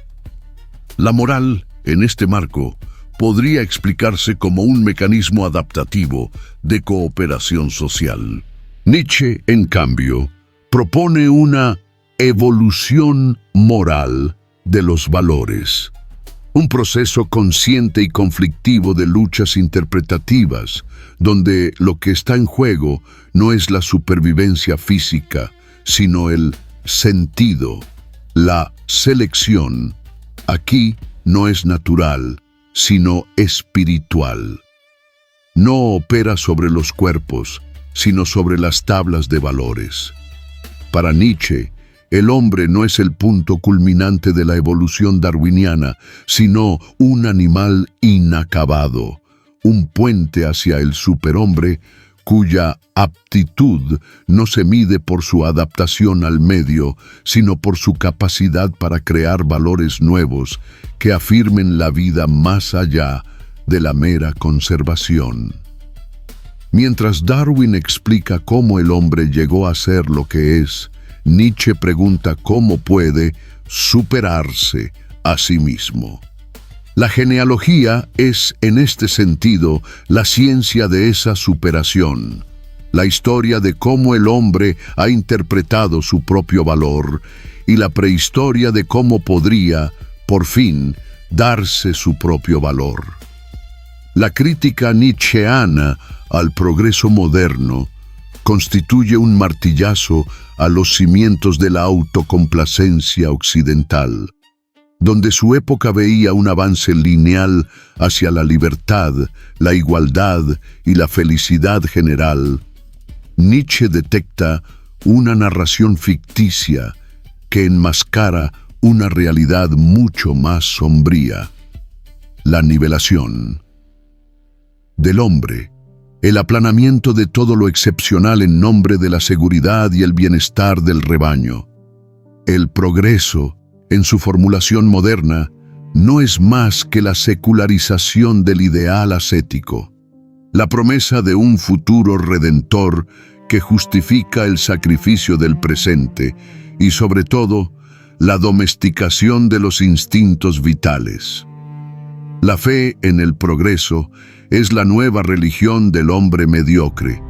La moral, en este marco, podría explicarse como un mecanismo adaptativo de cooperación social. Nietzsche, en cambio, propone una evolución moral de los valores. Un proceso consciente y conflictivo de luchas interpretativas, donde lo que está en juego no es la supervivencia física, sino el sentido, la selección. Aquí no es natural, sino espiritual. No opera sobre los cuerpos, sino sobre las tablas de valores. Para Nietzsche, el hombre no es el punto culminante de la evolución darwiniana, sino un animal inacabado, un puente hacia el superhombre cuya aptitud no se mide por su adaptación al medio, sino por su capacidad para crear valores nuevos que afirmen la vida más allá de la mera conservación. Mientras Darwin explica cómo el hombre llegó a ser lo que es, Nietzsche pregunta cómo puede superarse a sí mismo. La genealogía es, en este sentido, la ciencia de esa superación, la historia de cómo el hombre ha interpretado su propio valor y la prehistoria de cómo podría, por fin, darse su propio valor. La crítica nietzscheana al progreso moderno constituye un martillazo a los cimientos de la autocomplacencia occidental, donde su época veía un avance lineal hacia la libertad, la igualdad y la felicidad general. Nietzsche detecta una narración ficticia que enmascara una realidad mucho más sombría: la nivelación del hombre, el aplanamiento de todo lo excepcional en nombre de la seguridad y el bienestar del rebaño. El progreso, en su formulación moderna, no es más que la secularización del ideal ascético, la promesa de un futuro redentor que justifica el sacrificio del presente y, sobre todo, la domesticación de los instintos vitales. La fe en el progreso es la nueva religión del hombre mediocre,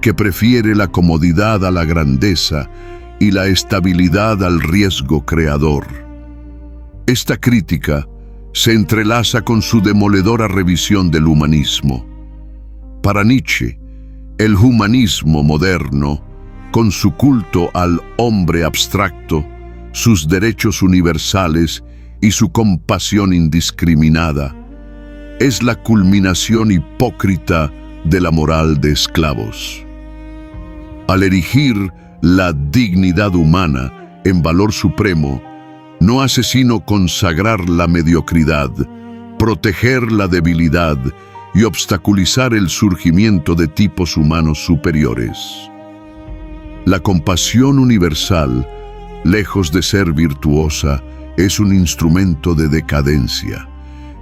que prefiere la comodidad a la grandeza y la estabilidad al riesgo creador. Esta crítica se entrelaza con su demoledora revisión del humanismo. Para Nietzsche, el humanismo moderno, con su culto al hombre abstracto, sus derechos universales y su compasión indiscriminada, es la culminación hipócrita de la moral de esclavos. Al erigir la dignidad humana en valor supremo, no hace sino consagrar la mediocridad, proteger la debilidad y obstaculizar el surgimiento de tipos humanos superiores. La compasión universal, lejos de ser virtuosa, es un instrumento de decadencia.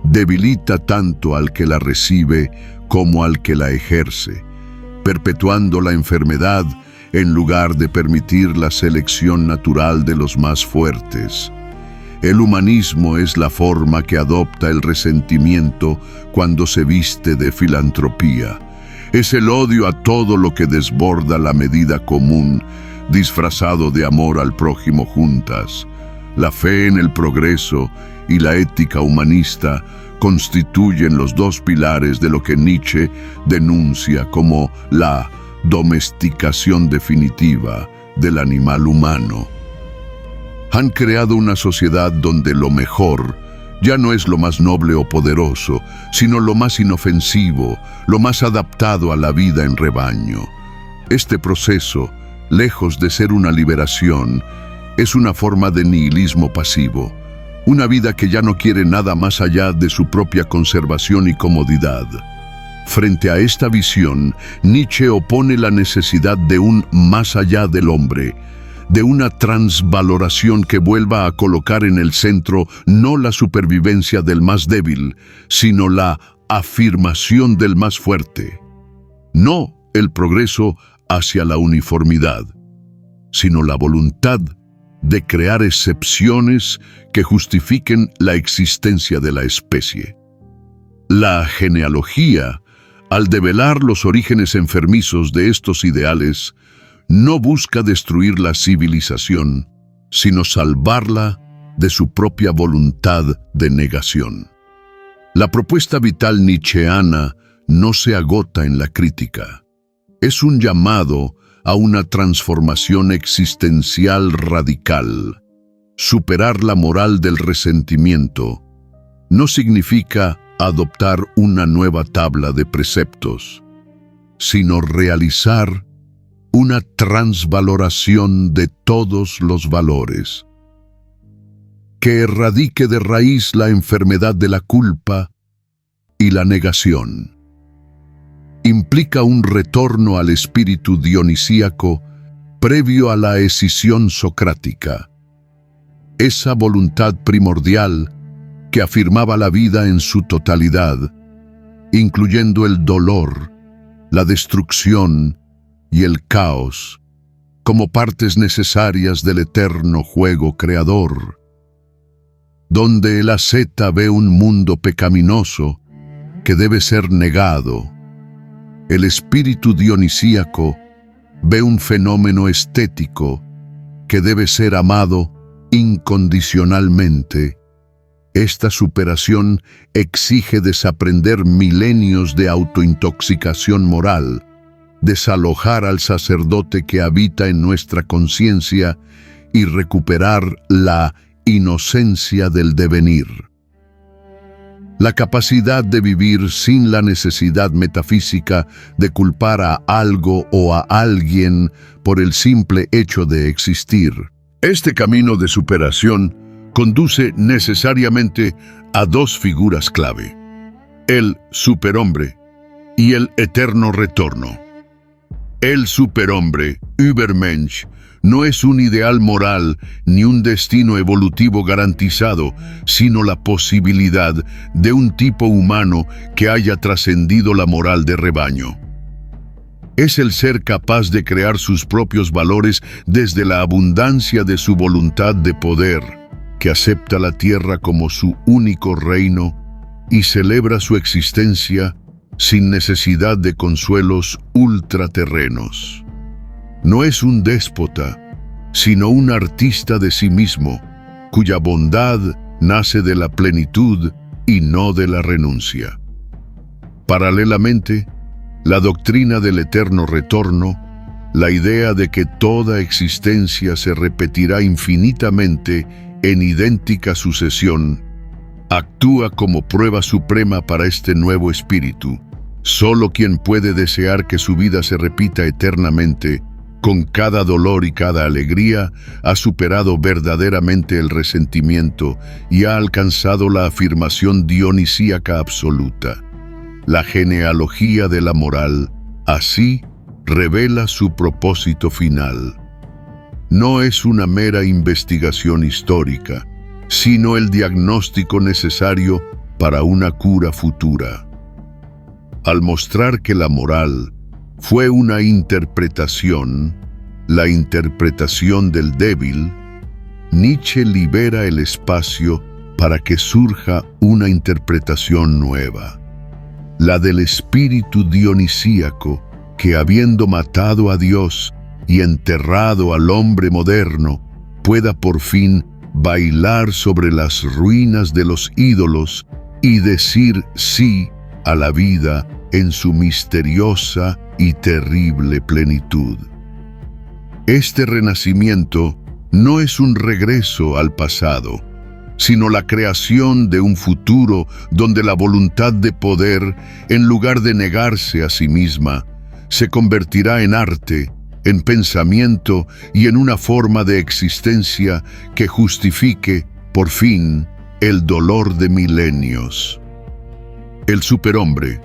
Debilita tanto al que la recibe como al que la ejerce, perpetuando la enfermedad en lugar de permitir la selección natural de los más fuertes. El humanismo es la forma que adopta el resentimiento cuando se viste de filantropía. Es el odio a todo lo que desborda la medida común, disfrazado de amor al prójimo juntas. La fe en el progreso y la ética humanista constituyen los dos pilares de lo que Nietzsche denuncia como la domesticación definitiva del animal humano. Han creado una sociedad donde lo mejor ya no es lo más noble o poderoso, sino lo más inofensivo, lo más adaptado a la vida en rebaño. Este proceso, lejos de ser una liberación, es una forma de nihilismo pasivo, una vida que ya no quiere nada más allá de su propia conservación y comodidad. Frente a esta visión, Nietzsche opone la necesidad de un más allá del hombre, de una transvaloración que vuelva a colocar en el centro no la supervivencia del más débil, sino la afirmación del más fuerte. No el progreso hacia la uniformidad, sino la voluntad de crear excepciones que justifiquen la existencia de la especie. La genealogía, al develar los orígenes enfermizos de estos ideales, no busca destruir la civilización, sino salvarla de su propia voluntad de negación. La propuesta vital nietzscheana no se agota en la crítica. Es un llamado a una transformación existencial radical. Superar la moral del resentimiento no significa adoptar una nueva tabla de preceptos, sino realizar una transvaloración de todos los valores, que erradique de raíz la enfermedad de la culpa y la negación. Implica un retorno al espíritu dionisíaco previo a la escisión socrática, esa voluntad primordial que afirmaba la vida en su totalidad, incluyendo el dolor, la destrucción y el caos, como partes necesarias del eterno juego creador. donde el asceta ve un mundo pecaminoso que debe ser negado. El espíritu dionisíaco ve un fenómeno estético que debe ser amado incondicionalmente. Esta superación exige desaprender milenios de autointoxicación moral, desalojar al sacerdote que habita en nuestra conciencia y recuperar la inocencia del devenir. La capacidad de vivir sin la necesidad metafísica de culpar a algo o a alguien por el simple hecho de existir. Este camino de superación conduce necesariamente a dos figuras clave: el superhombre y el eterno retorno. El superhombre, Übermensch, no es un ideal moral ni un destino evolutivo garantizado, sino la posibilidad de un tipo humano que haya trascendido la moral de rebaño. Es el ser capaz de crear sus propios valores desde la abundancia de su voluntad de poder, que acepta la tierra como su único reino y celebra su existencia sin necesidad de consuelos ultraterrenos. No es un déspota, sino un artista de sí mismo, cuya bondad nace de la plenitud y no de la renuncia. Paralelamente, la doctrina del eterno retorno, la idea de que toda existencia se repetirá infinitamente en idéntica sucesión, actúa como prueba suprema para este nuevo espíritu. Solo quien puede desear que su vida se repita eternamente, con cada dolor y cada alegría, ha superado verdaderamente el resentimiento y ha alcanzado la afirmación dionisíaca absoluta. La genealogía de la moral, así, revela su propósito final. No es una mera investigación histórica, sino el diagnóstico necesario para una cura futura. Al mostrar que la moral fue una interpretación, la interpretación del débil, Nietzsche libera el espacio para que surja una interpretación nueva, la del espíritu dionisíaco que, habiendo matado a Dios y enterrado al hombre moderno, pueda por fin bailar sobre las ruinas de los ídolos y decir sí a la vida en su misteriosa y terrible plenitud. Este renacimiento no es un regreso al pasado, sino la creación de un futuro donde la voluntad de poder, en lugar de negarse a sí misma, se convertirá en arte, en pensamiento y en una forma de existencia que justifique, por fin, el dolor de milenios. El superhombre,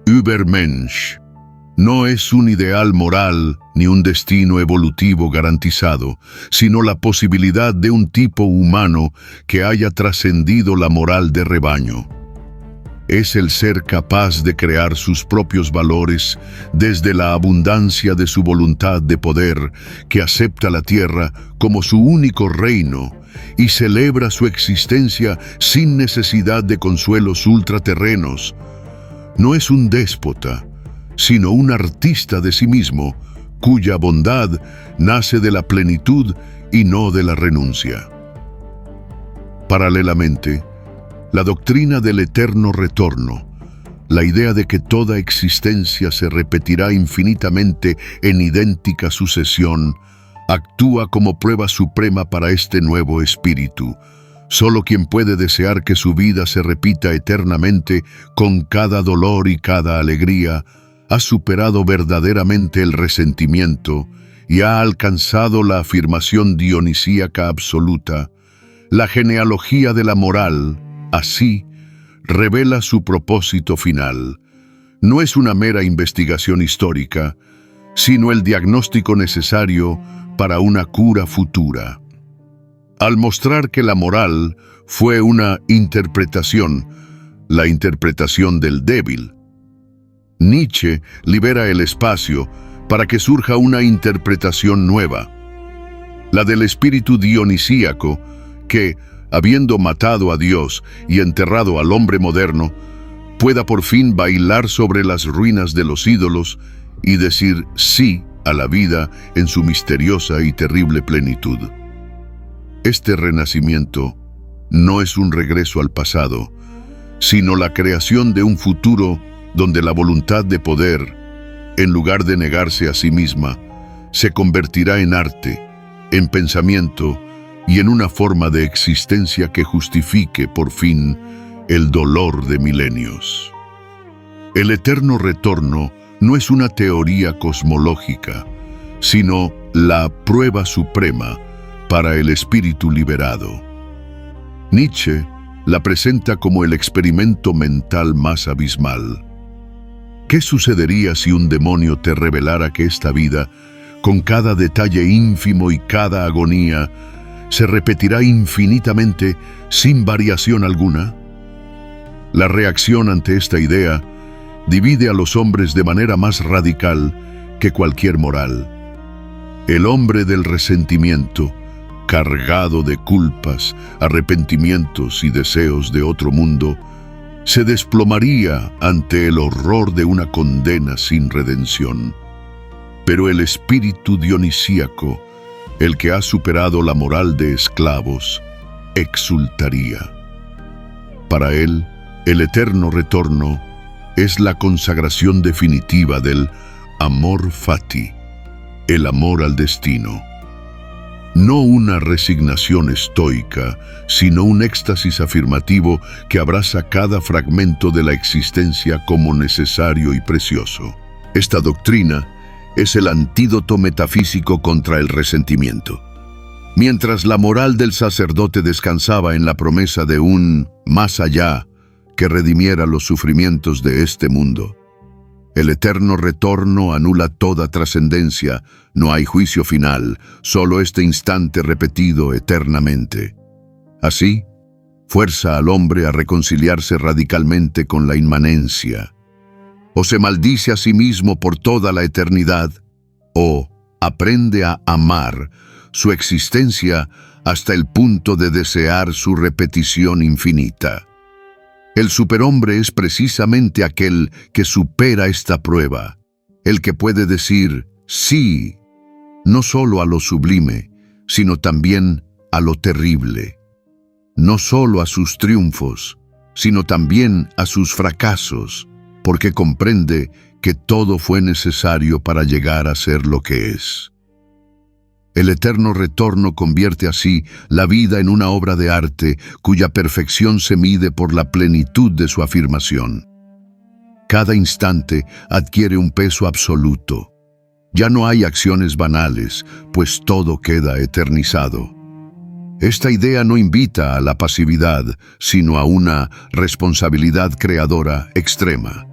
Übermensch, no es un ideal moral ni un destino evolutivo garantizado, sino la posibilidad de un tipo humano que haya trascendido la moral de rebaño. Es el ser capaz de crear sus propios valores desde la abundancia de su voluntad de poder, que acepta la tierra como su único reino y celebra su existencia sin necesidad de consuelos ultraterrenos. No es un déspota, sino un artista de sí mismo, cuya bondad nace de la plenitud y no de la renuncia. Paralelamente, la doctrina del eterno retorno, la idea de que toda existencia se repetirá infinitamente en idéntica sucesión, actúa como prueba suprema para este nuevo espíritu. Solo quien puede desear que su vida se repita eternamente con cada dolor y cada alegría, ha superado verdaderamente el resentimiento y ha alcanzado la afirmación dionisíaca absoluta. La genealogía de la moral, así, revela su propósito final. No es una mera investigación histórica, sino el diagnóstico necesario para una cura futura. Al mostrar que la moral fue una interpretación, la interpretación del débil, Nietzsche libera el espacio para que surja una interpretación nueva, la del espíritu dionisíaco que, habiendo matado a Dios y enterrado al hombre moderno, pueda por fin bailar sobre las ruinas de los ídolos y decir sí a la vida en su misteriosa y terrible plenitud. Este renacimiento no es un regreso al pasado, sino la creación de un futuro donde la voluntad de poder, en lugar de negarse a sí misma, se convertirá en arte, en pensamiento y en una forma de existencia que justifique por fin el dolor de milenios. El eterno retorno no es una teoría cosmológica, sino la prueba suprema para el espíritu liberado. Nietzsche la presenta como el experimento mental más abismal. ¿Qué sucedería si un demonio te revelara que esta vida, con cada detalle ínfimo y cada agonía, se repetirá infinitamente sin variación alguna? La reacción ante esta idea divide a los hombres de manera más radical que cualquier moral. El hombre del resentimiento, cargado de culpas, arrepentimientos y deseos de otro mundo, se desplomaría ante el horror de una condena sin redención. Pero el espíritu dionisíaco, el que ha superado la moral de esclavos, exultaría. Para él, el eterno retorno es la consagración definitiva del amor fati, el amor al destino. No una resignación estoica, sino un éxtasis afirmativo que abraza cada fragmento de la existencia como necesario y precioso. Esta doctrina es el antídoto metafísico contra el resentimiento. Mientras la moral del sacerdote descansaba en la promesa de un más allá que redimiera los sufrimientos de este mundo, el eterno retorno anula toda trascendencia. No hay juicio final, solo este instante repetido eternamente. Así, fuerza al hombre a reconciliarse radicalmente con la inmanencia. O se maldice a sí mismo por toda la eternidad, o aprende a amar su existencia hasta el punto de desear su repetición infinita. El superhombre es precisamente aquel que supera esta prueba, el que puede decir sí, no solo a lo sublime, sino también a lo terrible, no solo a sus triunfos, sino también a sus fracasos, porque comprende que todo fue necesario para llegar a ser lo que es. El eterno retorno convierte así la vida en una obra de arte cuya perfección se mide por la plenitud de su afirmación. Cada instante adquiere un peso absoluto. Ya no hay acciones banales, pues todo queda eternizado. Esta idea no invita a la pasividad, sino a una responsabilidad creadora extrema.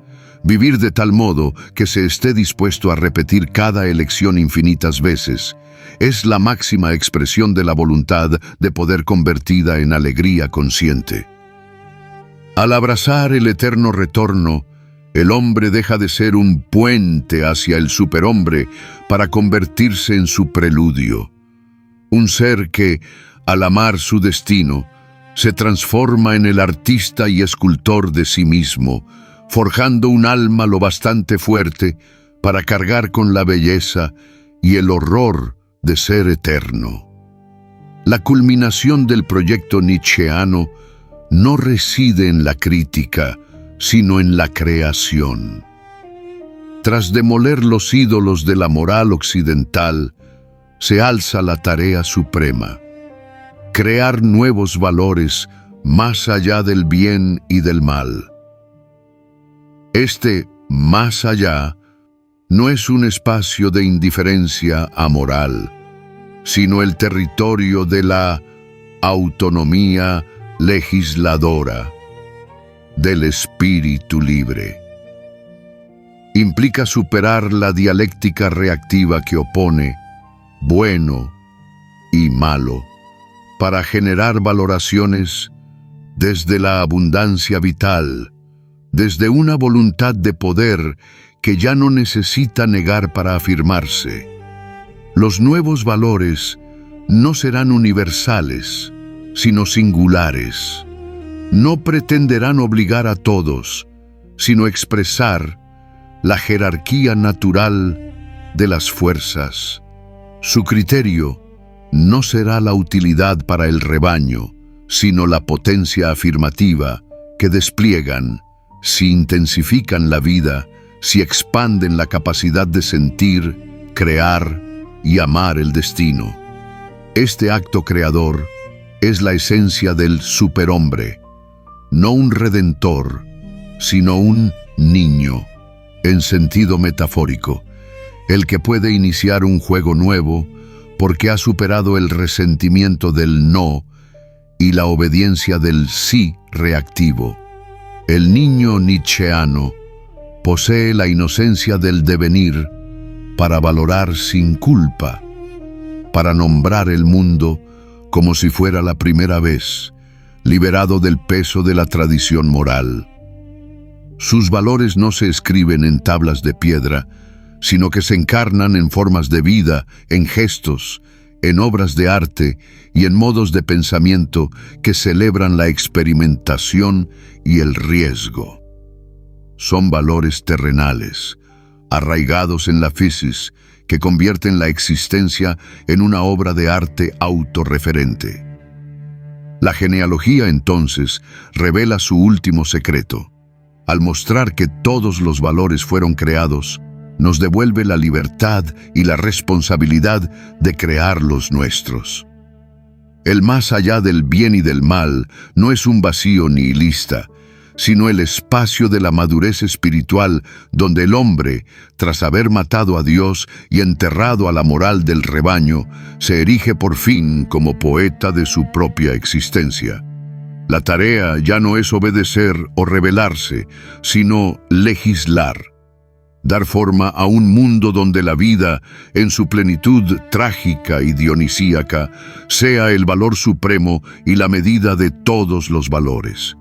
Vivir de tal modo que se esté dispuesto a repetir cada elección infinitas veces es la máxima expresión de la voluntad de poder convertida en alegría consciente. Al abrazar el eterno retorno, el hombre deja de ser un puente hacia el superhombre para convertirse en su preludio. Un ser que, al amar su destino, se transforma en el artista y escultor de sí mismo, forjando un alma lo bastante fuerte para cargar con la belleza y el horror de ser eterno. La culminación del proyecto nietzscheano no reside en la crítica, sino en la creación. Tras demoler los ídolos de la moral occidental, se alza la tarea suprema: crear nuevos valores más allá del bien y del mal. Este más allá no es un espacio de indiferencia amoral, sino el territorio de la autonomía legisladora, del espíritu libre. Implica superar la dialéctica reactiva que opone bueno y malo para generar valoraciones desde la abundancia vital, desde una voluntad de poder que ya no necesita negar para afirmarse. Los nuevos valores no serán universales, sino singulares. No pretenderán obligar a todos, sino expresar la jerarquía natural de las fuerzas. Su criterio no será la utilidad para el rebaño, sino la potencia afirmativa que despliegan si intensifican la vida, si expanden la capacidad de sentir, crear y amar el destino. Este acto creador es la esencia del superhombre, no un redentor, sino un niño, en sentido metafórico, el que puede iniciar un juego nuevo porque ha superado el resentimiento del no y la obediencia del sí reactivo. El niño nietzscheano posee la inocencia del devenir para valorar sin culpa, para nombrar el mundo como si fuera la primera vez, liberado del peso de la tradición moral. Sus valores no se escriben en tablas de piedra, sino que se encarnan en formas de vida, en gestos, en obras de arte y en modos de pensamiento que celebran la experimentación y el riesgo. Son valores terrenales, arraigados en la physis, que convierten la existencia en una obra de arte autorreferente. La genealogía, entonces, revela su último secreto. Al mostrar que todos los valores fueron creados, nos devuelve la libertad y la responsabilidad de crear los nuestros. El más allá del bien y del mal no es un vacío nihilista, sino el espacio de la madurez espiritual donde el hombre, tras haber matado a Dios y enterrado a la moral del rebaño, se erige por fin como poeta de su propia existencia. La tarea ya no es obedecer o rebelarse, sino legislar. Dar forma a un mundo donde la vida, en su plenitud trágica y dionisíaca, sea el valor supremo y la medida de todos los valores.